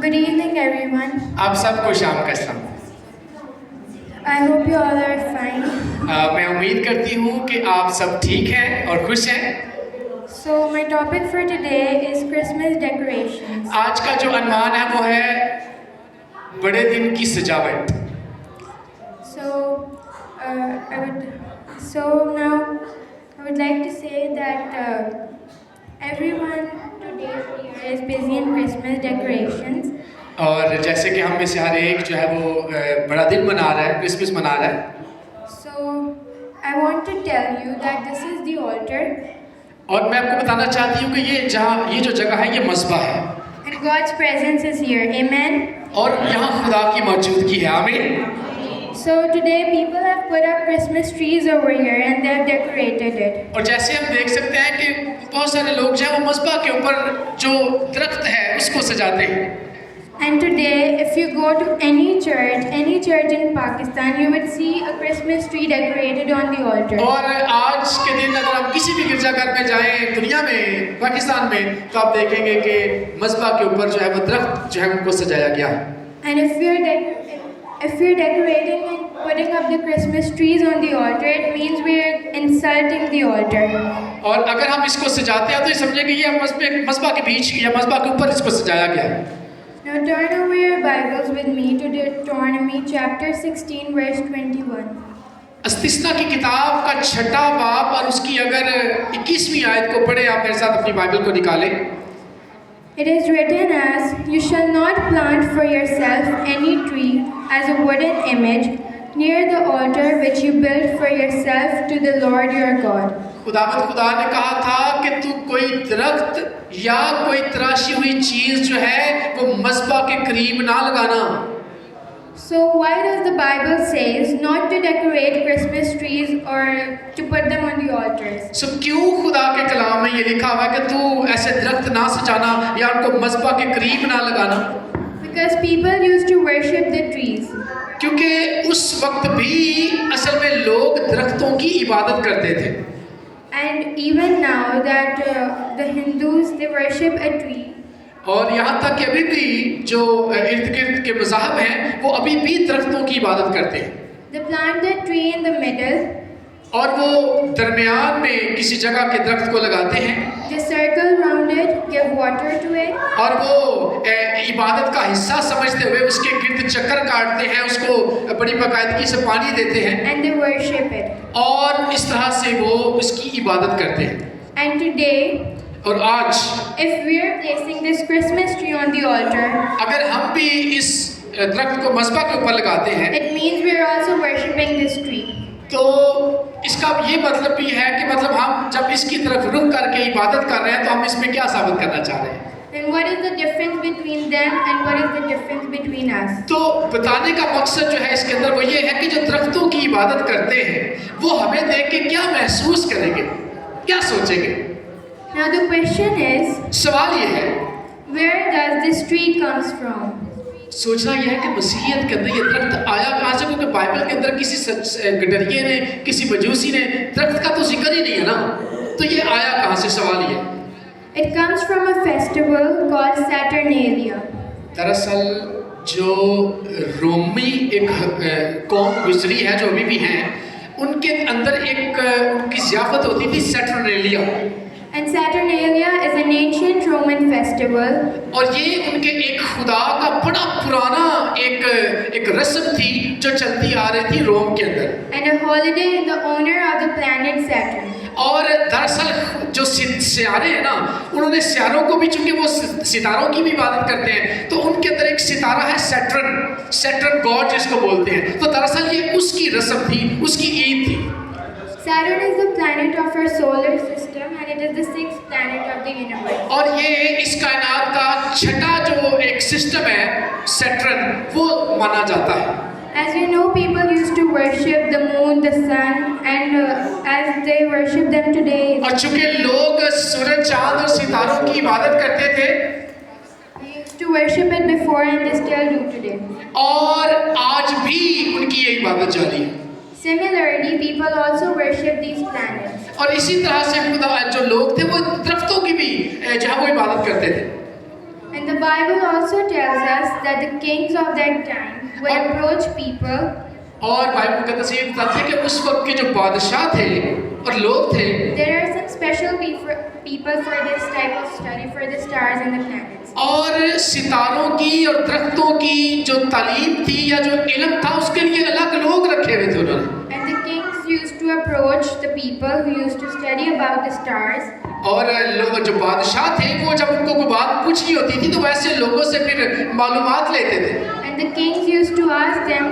Good evening, everyone. आप सबको शाम का सलाम। I hope you all are fine. मैं उम्मीद करती हूँ कि आप सब ठीक हैं और खुश हैं। So, my topic for today is Christmas decorations. आज का जो अनवान है वो है बड़े दिन की सजावट। Now I would like to say that everyone today here is busy in Christmas decorations. और जैसे कि हम में से हर एक जो है वो बड़ा दिन मना रहा है, क्रिसमस मना रहा है। So, I want to tell you that this is the altar. और मैं आपको बताना चाहती हूँ कि ये जो जगह है ये मस्बा है। And God's presence is here. Amen. और यहाँ खुदा की मौजूदगी है। आमीन। So today people have put up Christmas trees over here and they have decorated it. और जैसे हम देख सकते हैं कि बहुत सारे लोग जो है वो मस्बा के ऊपर जो दरख्त है उसको सजाते हैं। And today, if you go to any church in Pakistan, you would see a Christmas tree decorated on the altar. और आज के दिन अगर आप किसी भी गिरजाघर में जाएं दुनिया में, पाकिस्तान में, तो आप देखेंगे कि मस्बा के ऊपर जो है वो दरख्त जो है उनको सजाया गया है। And if we're decorating and putting up the Christmas trees on the altar, it means we're insulting the altar. और अगर हम इसको सजाते हैं तो ये समझे कि ये मस्बा के बीच या मस्बा के ऊपर इसको सजाया गया है। Now turn over your Bibles with me to Deuteronomy chapter 16 verse 21. अस्तिस्ना की किताब का 6वां बाब और उसकी अगर 21वीं आयत को पढ़े आप मेरे साथ अपनी बाइबल को निकालें। It is written as, "You shall not plant for yourself any tree as a wooden image near the altar which you built for yourself to the Lord your God." खुदा ने कहा था कि तू कोई दरख्त या कोई तराशी हुई चीज जो है वो मस्बा के करीब ना लगाना। So why does the Bible says not to decorate Christmas trees or to put them on the altars? So क्यों खुदा के कलाम में ये लिखा हुआ है कि तू ऐसे दरख्त ना सजाना या उनको मस्बा के करीब ना लगाना? Because people used to worship the trees. क्योंकि उस वक्त भी असल में लोग दरख्तों की इबादत करते थे। And even now that the Hindus they worship a tree. और यहाँ तक कि अभी भी जो इर्द गिर्द के मज़ाहब हैं वो अभी भी दरख्तों की इबादत करते हैं। They plant the tree in the middle. और वो दरमियान में किसी जगह के दरख्त को लगाते हैं। They circle around it, give water to it. और वो इबादत का हिस्सा समझते हुए उसके गिर्द चक्कर काटते हैं, उसको बड़ी बाकायदगी से पानी देते हैं। And they worship it. और इस तरह से वो उसकी इबादत करते हैं। And today, और आज if we are placing this Christmas tree on the altar, अगर हम भी इस दरख्त को मस्बा के ऊपर लगाते हैं, it means we are also worshiping this tree. तो इसका ये मतलब भी है कि मतलब हम जब इसकी तरफ रुख करके इबादत कर रहे हैं तो हम इसमें क्या साबित करना चाह रहे हैं? Then what is the difference between them and what is the difference between us? तो बताने का मकसद जो है इसके अंदर वो ये है कि जो दरख्तों की इबादत करते हैं वो हमें देख के क्या महसूस करेंगे, क्या सोचेंगे? Now the question is, सवाल ये है, where does this tree comes from? सोचना यह है कि मसीहियत के अंदर ये दरख्त आया कहाँ से? क्योंकि बाइबल के अंदर किसी गडरिये ने, किसी मजूसी ने दरख्त का तो जिक्र ही नहीं है ना, तो ये आया कहाँ से? सवाल ये। It comes from a festival called Saturnalia. दरअसल जो रोमी एक कौम गुजरी है जो अभी भी हैं, उनके अंदर एक उनकी ज़ियाफ़त होती थी सैटरनेलिया। And Saturnalia is an ancient Roman festival. और ये उनके एक खुदा का बड़ा पुराना एक रस्म थी जो चलती आ रही थी रोम के अंदर। And a holiday in the honor of the planet Saturn. और दरअसल जो सितारे हैं ना, उन्होंने सितारों को भी, चूंकि वो सितारों की भी इबादत करते हैं, तो उनके अंदर एक सितारा है सैटर्न गॉड जिसको बोलते हैं। तो दरअसल ये उसकी रस्म थी, उसकी ईद थी। Saturn is the planet of our solar system and it is the 6th planet of the universe. और ये इस कायनात का 6ठा जो एक सिस्टम है सैटर्न, वो माना जाता है। As you know, people used to worship the moon, the sun, and as they worship them today. और चूंकि लोग सूरज, चांद और सितारों की इबादत करते थे, They used to worship it before and they still do today. और आज भी उनकी ये इबादत जारी है। Similarly, people also worship these planets. और इसी तरह से खुदा जो लोग थे वो दरख्तों की भी जो है वो इबादत करते थे। And the Bible also tells us that the kings of that time would approach people और बाइबल का तस्वीर बताती है कि उस वक्त के जो बादशाह थे और लोग थे, there are some special people for this type of study, for the stars and the planets. और सितारों की और दरख्तों की जो तालीम थी या जो इल्म था उसके लिए अलग लोग रखे हुए थे उन्होंने। And the kings used to approach the people who used to study about the stars. और लोग जो बादशाह थे वो जब उनको कोई बात पूछनी होती थी तो वैसे लोगों से फिर मालूमात लेते थे। And the kings used to ask them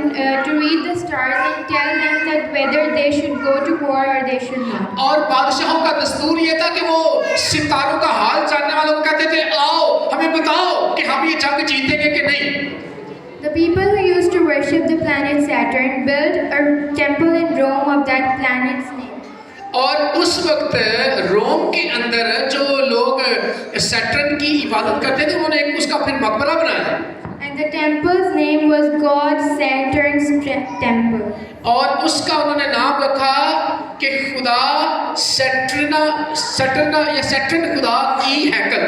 to read the stars and tell them that whether they should go to war or they should not. और बादशाहों का दस्तूर ये था कि वो सितारों का हाल जानने वालों को कहते थे, आओ हमें बताओ कि हम ये जंग जीतेंगे कि नहीं। The people who used to worship the planet Saturn built a temple in Rome of that planet's name. और उस वक्त रोम के अंदर जो लोग सैटर्न की इबादत करते थे उन्होंने एक उसका फिर मकबरा बनाया। And the temple's name was God Saturn's temple. और उसका उन्होंने नाम रखा कि खुदा सैटर्न या सैटर्न खुदा की हैकल।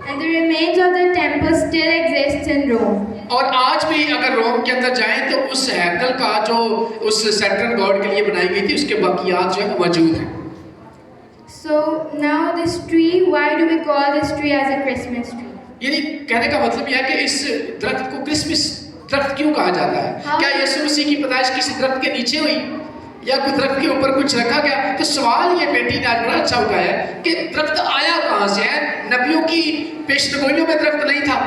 And the remains of the temple still exists in Rome. और आज भी अगर रोम के अंदर जाएं तो उस हैकल का जो उस सैटर्न गॉड के लिए बनाई गई थी उसके बाकियात जो है मौजूद हैं। So now this tree, why do we call this tree as a Christmas tree? यानी कहने का मतलब यह है कि इस दरख्त को क्रिसमस दरख्त क्यों कहा जाता है? हाँ। क्या यीशु मसीह की पैदाइश किसी दरख्त के नीचे हुई या कोई दरख्त के ऊपर कुछ रखा गया? तो सवाल ये बेटी ने आज बड़ा अच्छा उठाया है कि दरख्त आया कहाँ से है? नबियों की पेशगोइयों में दरख्त नहीं था,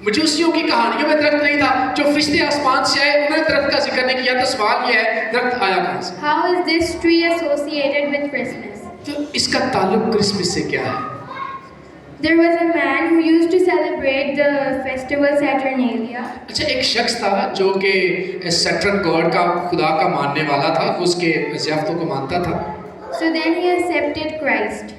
मजूसियों की कहानियों में दरख्त नहीं था, जो फरिश्ते आसमान से आए उन्होंने दरख्त का जिक्र नहीं किया। तो सवाल ये है दरख्त आया कहाँ से? How is this tree associated with Christmas? तो इसका ताल्लुक क्रिसमस से क्या है? There was a man who used to celebrate the festival Saturnalia. अच्छा, एक शख्स था जो कि सैटर्न गॉड का खुदा का मानने वाला था, उसके ज़ियाफ़तों को मानता था। So then he accepted Christ.